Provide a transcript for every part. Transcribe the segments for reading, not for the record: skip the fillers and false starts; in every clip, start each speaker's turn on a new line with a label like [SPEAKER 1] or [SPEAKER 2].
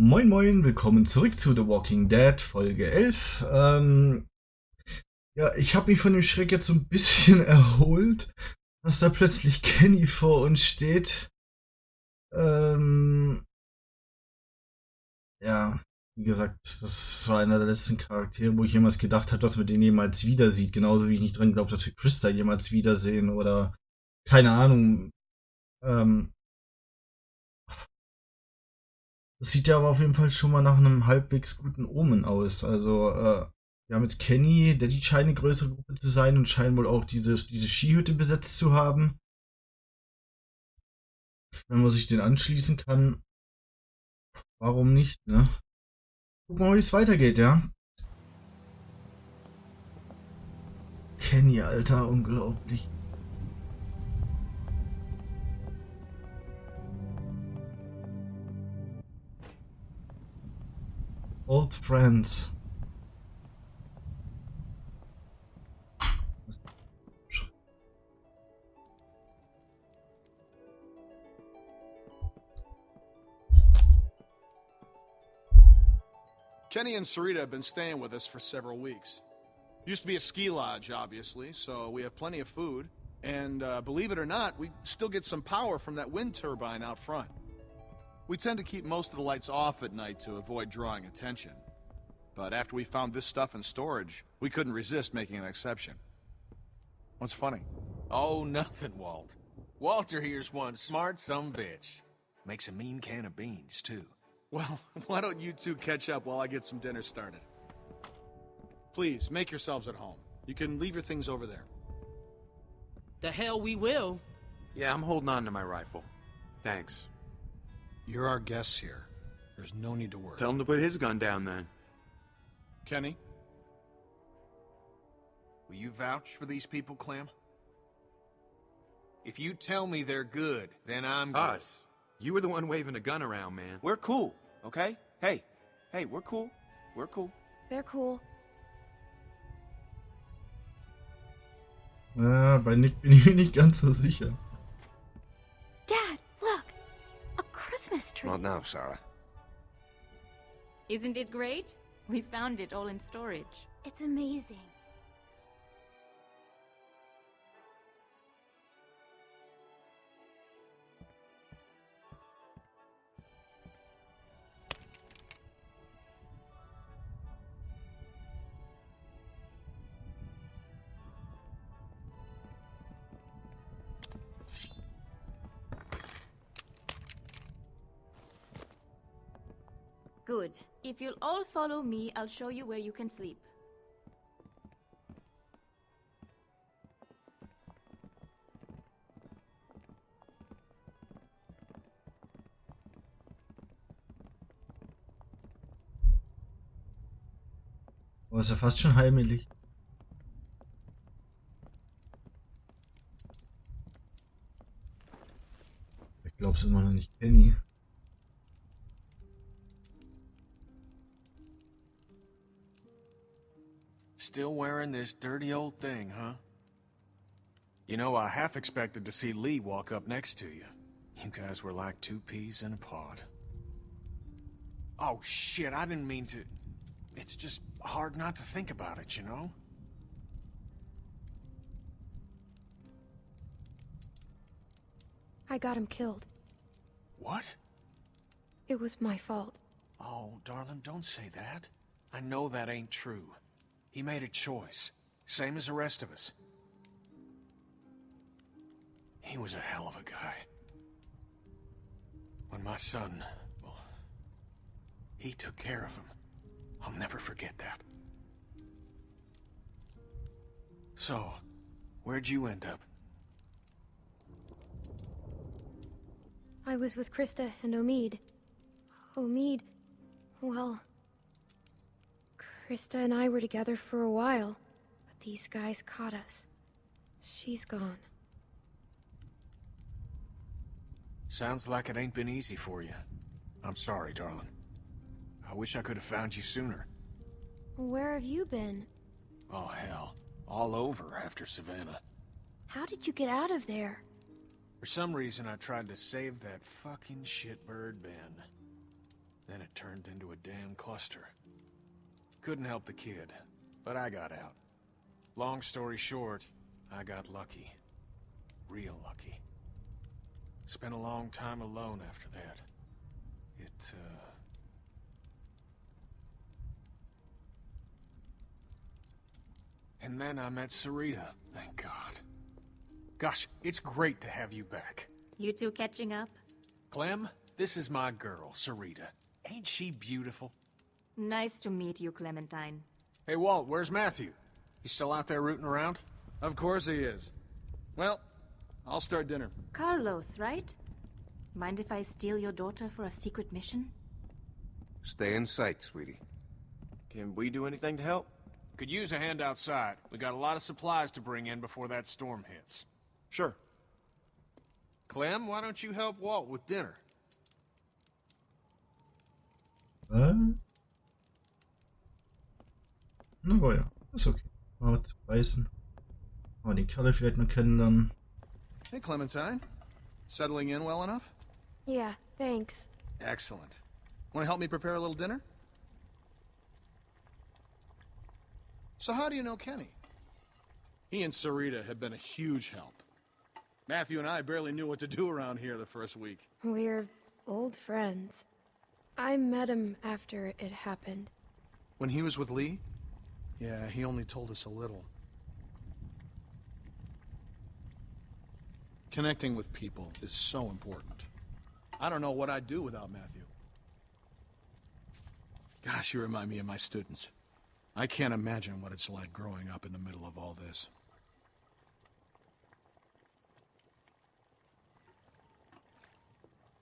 [SPEAKER 1] Moin Moin, willkommen zurück zu The Walking Dead, Folge 11. Ja, ich habe mich von dem Schreck jetzt so ein bisschen erholt, dass da plötzlich Kenny vor uns steht. Ähm, ja, wie gesagt, das war einer der letzten Charaktere, wo ich jemals gedacht habe, dass man den jemals wieder sieht. Genauso wie ich nicht dran glaube, dass wir Krista jemals wiedersehen oder keine Ahnung. Ähm, Das sieht ja aber auf jeden Fall schon mal nach einem halbwegs guten Omen aus. Also, wir haben jetzt Kenny, die scheint eine größere Gruppe zu sein und scheinen wohl auch diese Skihütte besetzt zu haben. Wenn man sich den anschließen kann, warum nicht, ne? Gucken wir mal, wie es weitergeht, ja? Kenny, Alter, unglaublich. Old Friends.
[SPEAKER 2] Kenny and Sarita have been staying with us for several weeks. Used to be a ski lodge, obviously, so we have plenty of food. And believe it or not, we still get some power from that wind turbine out front. We tend to keep most of the lights off at night to avoid drawing attention. But after we found this stuff in storage, we couldn't resist making an exception. What's funny?
[SPEAKER 3] Oh, nothing, Walt. Walter here's one smart sumbitch. Makes a mean can of beans, too.
[SPEAKER 2] Well, why don't you two catch up while I get some dinner started? Please, make yourselves at home. You can leave your things over there.
[SPEAKER 4] The hell we will.
[SPEAKER 3] Yeah, I'm holding on to my rifle. Thanks.
[SPEAKER 2] You're our guests here. There's no need to worry.
[SPEAKER 3] Tell him to put his gun down, then.
[SPEAKER 2] Kenny?
[SPEAKER 5] Will you vouch for these people, Clem? If you tell me they're good, then I'm good.
[SPEAKER 3] Us. You were the one waving a gun around, man.
[SPEAKER 5] We're cool, okay? Hey, we're cool. We're cool.
[SPEAKER 6] They're cool.
[SPEAKER 1] Bei Nick bin ich mir nicht ganz so sicher.
[SPEAKER 6] Dad, look! A Christmas tree.
[SPEAKER 5] Well, no, Sarah.
[SPEAKER 7] Isn't it great? We found it all in storage.
[SPEAKER 6] It's amazing.
[SPEAKER 7] Good. If you'll all follow me, I'll show you where you can sleep.
[SPEAKER 1] Oh, ist ja fast schon heimelig. Ich glaub's immer noch nicht, Kenny.
[SPEAKER 5] Still wearing this dirty old thing, huh? You know, I half expected to see Lee walk up next to you. You guys were like two peas in a pod. Oh, shit, I didn't mean to... It's just hard not to think about it, you know?
[SPEAKER 6] I got him killed.
[SPEAKER 5] What?
[SPEAKER 6] It was my fault.
[SPEAKER 5] Oh, darling, don't say that. I know that ain't true. He made a choice, same as the rest of us. He was a hell of a guy. When my son, well, he took care of him. I'll never forget that. So, where'd you end up?
[SPEAKER 6] I was with Krista and Omid. Omid, well... Krista and I were together for a while, but these guys caught us. She's gone.
[SPEAKER 5] Sounds like it ain't been easy for you. I'm sorry, darling. I wish I could have found you sooner.
[SPEAKER 6] Where have you been?
[SPEAKER 5] Oh, hell. All over after Savannah.
[SPEAKER 6] How did you get out of there?
[SPEAKER 5] For some reason, I tried to save that fucking shitbird Ben. Then it turned into a damn cluster. Couldn't help the kid, but I got out. Long story short, I got lucky. Real lucky. Spent a long time alone after that. And then I met Sarita, thank God. Gosh, it's great to have you back.
[SPEAKER 7] You two catching up?
[SPEAKER 5] Clem, this is my girl, Sarita. Ain't she beautiful?
[SPEAKER 7] Nice to meet you, Clementine.
[SPEAKER 5] Hey, Walt, where's Matthew? He's still out there rooting around?
[SPEAKER 2] Of course he is. Well, I'll start dinner.
[SPEAKER 7] Carlos, right? Mind if I steal your daughter for a secret mission?
[SPEAKER 8] Stay in sight, sweetie. Can we do anything to help?
[SPEAKER 5] Could use a hand outside. We got a lot of supplies to bring in before that storm hits.
[SPEAKER 2] Sure.
[SPEAKER 5] Clem, why don't you help Walt with dinner?
[SPEAKER 1] Na ja, ist okay. Mal was zu beißen. Mal die Kerle vielleicht noch kennenlernen.
[SPEAKER 2] Hey, Clementine. Settling in well enough?
[SPEAKER 6] Yeah, thanks.
[SPEAKER 2] Excellent. Want to help me prepare a little dinner? So how do you know Kenny? He and Sarita have been a huge help. Matthew and I barely knew what to do around here the first week.
[SPEAKER 6] We're old friends. I met him after it happened.
[SPEAKER 2] When he was with Lee? Yeah, he only told us a little. Connecting with people is so important. I don't know what I'd do without Matthew. Gosh, you remind me of my students. I can't imagine what it's like growing up in the middle of all this.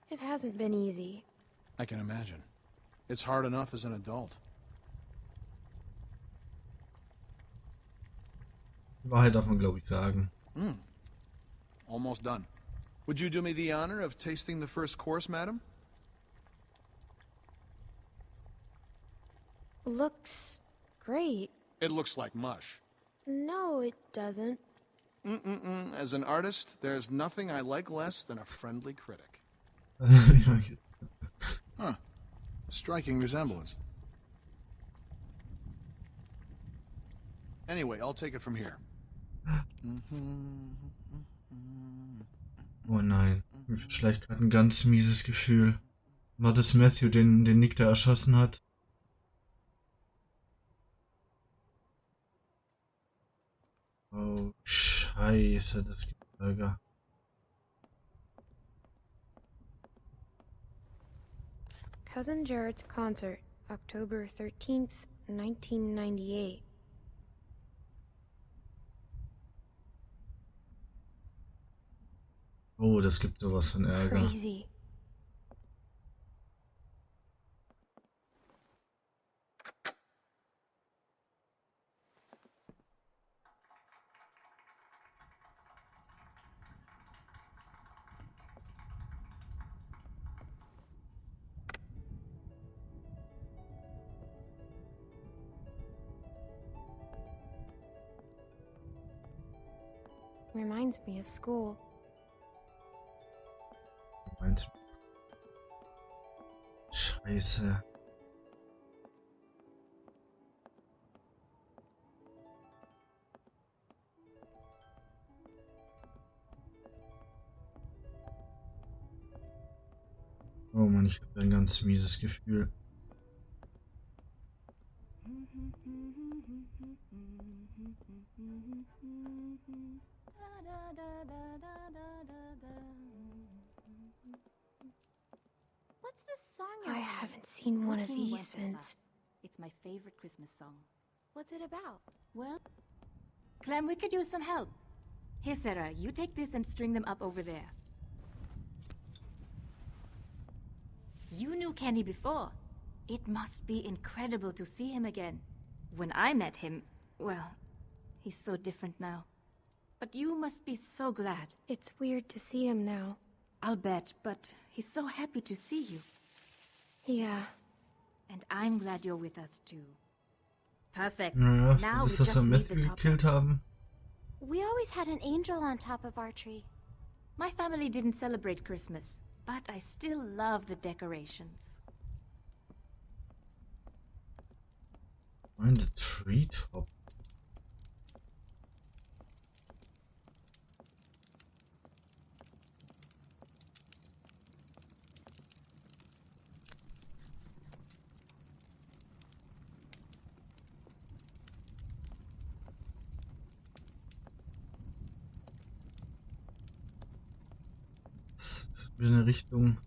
[SPEAKER 6] It hasn't been easy.
[SPEAKER 2] I can imagine. It's hard enough as an adult.
[SPEAKER 1] Die Wahrheit darf man, glaube ich, sagen.
[SPEAKER 2] Almost done. Would you do me the honor of tasting the first course, madam?
[SPEAKER 6] Looks great.
[SPEAKER 2] It looks like mush.
[SPEAKER 6] No, it doesn't.
[SPEAKER 2] As an artist, there's nothing I like less than a friendly critic. Huh. Striking resemblance. Anyway, I'll take it from here.
[SPEAKER 1] Oh nein, mir schleicht gerade ein ganz mieses Gefühl. War das Matthew, den Nick da erschossen hat? Oh, Scheiße, das gibt Ärger.
[SPEAKER 6] Cousin Jared's concert, October 13th, 1998.
[SPEAKER 1] Oh, das gibt sowas von Ärger.
[SPEAKER 6] Crazy. Reminds me of school.
[SPEAKER 1] Scheiße. Oh Mann, ich habe ein ganz mieses Gefühl.
[SPEAKER 9] What's this song?
[SPEAKER 6] I haven't seen one of these since.
[SPEAKER 7] It's my favorite Christmas song.
[SPEAKER 9] What's it about?
[SPEAKER 7] Well, Clem, we could use some help. Here, Sarah, you take this and string them up over there. You knew Kenny before. It must be incredible to see him again. When I met him, well, he's so different now. But you must be so glad.
[SPEAKER 6] It's weird to see him now.
[SPEAKER 7] I'll bet, but he's so happy to see you.
[SPEAKER 6] Yeah.
[SPEAKER 7] And I'm glad you're with us too. Perfect.
[SPEAKER 1] Naja,
[SPEAKER 7] Now
[SPEAKER 1] das
[SPEAKER 7] we
[SPEAKER 1] ist das, was
[SPEAKER 7] just need
[SPEAKER 1] Matthew
[SPEAKER 7] the top.
[SPEAKER 1] gekillt haben.
[SPEAKER 9] We always had an angel on top of our tree.
[SPEAKER 7] My family didn't celebrate Christmas, but I still love the decorations.
[SPEAKER 1] Find the treetop. Das ist wieder eine Richtung.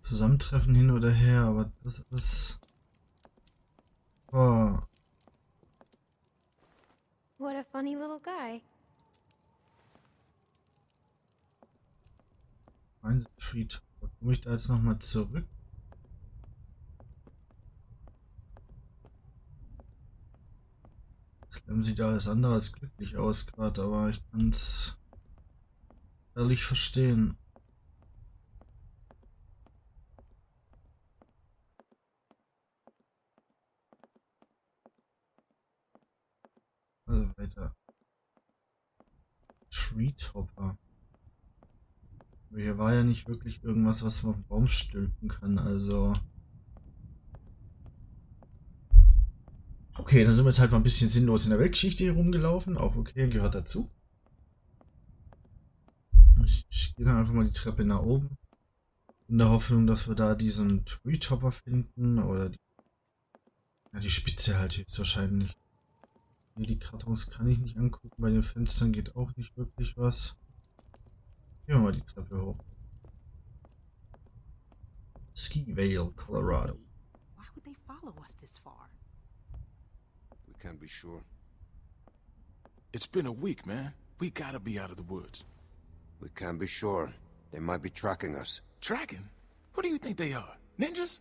[SPEAKER 1] Zusammentreffen hin oder her, aber das ist. Oh.
[SPEAKER 6] What a funny little guy.
[SPEAKER 1] Find the treetop. Komme ich da jetzt nochmal zurück? Clem sieht ja alles andere als glücklich aus gerade, aber ich kann es ehrlich verstehen. Also weiter. Treetopper. Aber hier war ja nicht wirklich irgendwas, was man auf den Baum stülpen kann, also. Okay, dann sind wir jetzt halt mal ein bisschen sinnlos in der Weltgeschichte hier rumgelaufen. Auch okay, gehört dazu. Ich gehe dann einfach mal die Treppe nach oben. In der Hoffnung, dass wir da diesen Treetopper finden. Oder die Spitze halt jetzt wahrscheinlich. Nee, die Kartons kann ich nicht angucken. Bei den Fenstern geht auch nicht wirklich was. Gehen wir mal die Treppe hoch. Ski Vale, Colorado.
[SPEAKER 10] Why would they follow us this far?
[SPEAKER 8] We can't be sure.
[SPEAKER 3] It's been a week, man. We gotta be out of the woods.
[SPEAKER 8] We can't be sure. They might be tracking us.
[SPEAKER 3] Tracking? Who do you think they are? Ninjas?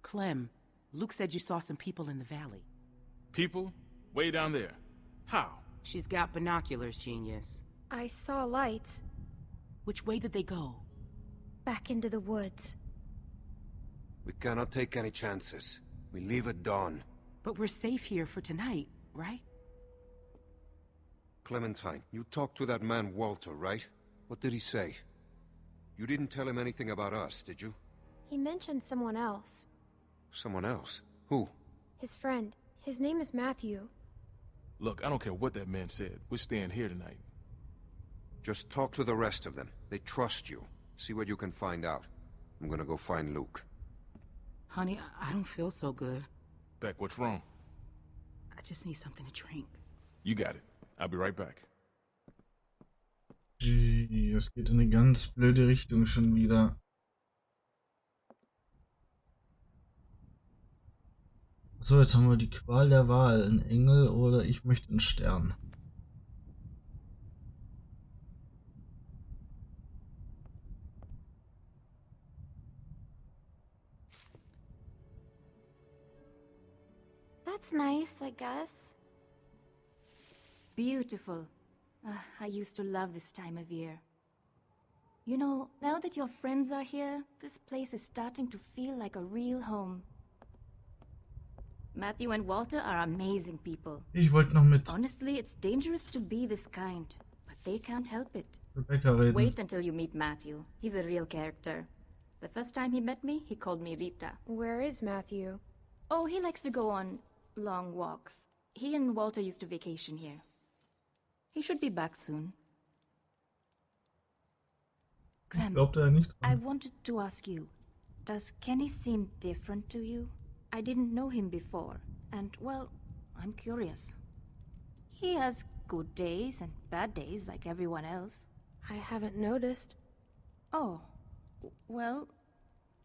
[SPEAKER 10] Clem, Luke said you saw some people in the valley.
[SPEAKER 3] People? Way down there. How?
[SPEAKER 10] She's got binoculars, genius.
[SPEAKER 6] I saw lights.
[SPEAKER 10] Which way did they go?
[SPEAKER 6] Back into the woods.
[SPEAKER 8] We cannot take any chances. We leave at dawn.
[SPEAKER 10] But we're safe here for tonight, right?
[SPEAKER 8] Clementine, you talked to that man Walter, right? What did he say? You didn't tell him anything about us, did you?
[SPEAKER 6] He mentioned someone else.
[SPEAKER 8] Someone else? Who?
[SPEAKER 6] His friend. His name is Matthew.
[SPEAKER 3] Look, I don't care what that man said. We're staying here tonight.
[SPEAKER 8] Just talk to the rest of them. They trust you. See what you can find out. I'm gonna go find Luke.
[SPEAKER 10] Honey, I don't feel so good.
[SPEAKER 3] Beck, what's wrong?
[SPEAKER 10] I just need something to drink.
[SPEAKER 3] You got it. I'll be right back.
[SPEAKER 1] Das geht in eine ganz blöde Richtung schon wieder. So, jetzt haben wir die Qual der Wahl. Ein Engel oder ich möchte einen Stern.
[SPEAKER 9] That's nice, I guess.
[SPEAKER 7] Beautiful. I used to love this time of year. You know, now that your friends are here, this place is starting to feel like a real home. Matthew and Walter are amazing people.
[SPEAKER 1] Ich wollte noch mit
[SPEAKER 7] Honestly, it's dangerous to be this kind, but they can't help it.
[SPEAKER 1] Rebecca reden.
[SPEAKER 7] Wait until you meet Matthew. He's a real character. The first time he met me, he called me Rita.
[SPEAKER 6] Where is Matthew?
[SPEAKER 7] Oh, he likes to go on long walks. He and Walter used to vacation here. He should be back soon. Clem,
[SPEAKER 1] Glaubt er nicht
[SPEAKER 7] I
[SPEAKER 1] dran?
[SPEAKER 7] wanted to ask you, does Kenny seem different to you? I didn't know him before, and, well, I'm curious. He has good days and bad days like everyone else.
[SPEAKER 6] I haven't noticed.
[SPEAKER 7] Oh, well,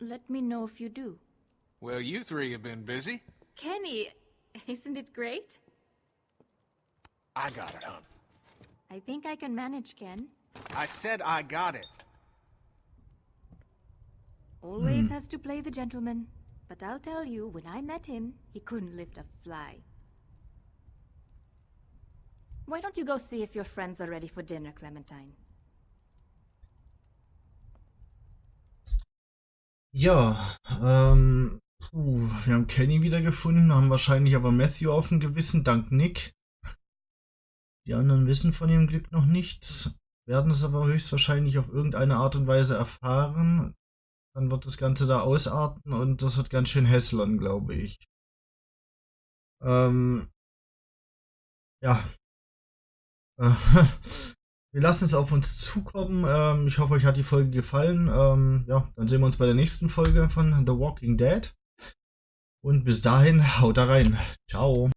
[SPEAKER 7] let me know if you do.
[SPEAKER 3] Well, you three have been busy.
[SPEAKER 7] Kenny, isn't it great?
[SPEAKER 3] I got it, hon.
[SPEAKER 7] I think I can manage, Ken.
[SPEAKER 3] I said I got it.
[SPEAKER 7] Always has to play the gentleman. But I'll tell you, when I met him, he couldn't lift a fly. Why don't you go see if your friends are ready for dinner, Clementine?
[SPEAKER 1] Ja, wir haben Kenny wiedergefunden, haben wahrscheinlich aber Matthew auf dem Gewissen, dank Nick. Die anderen wissen von ihrem Glück noch nichts. werden es aber höchstwahrscheinlich auf irgendeine Art und Weise erfahren. Dann wird das Ganze da ausarten und das wird ganz schön häslern, glaube ich. Ja. Wir lassen es auf uns zukommen. Ich hoffe, euch hat die Folge gefallen. Ja, dann sehen wir uns bei der nächsten Folge von The Walking Dead. Und bis dahin, haut da rein. Ciao.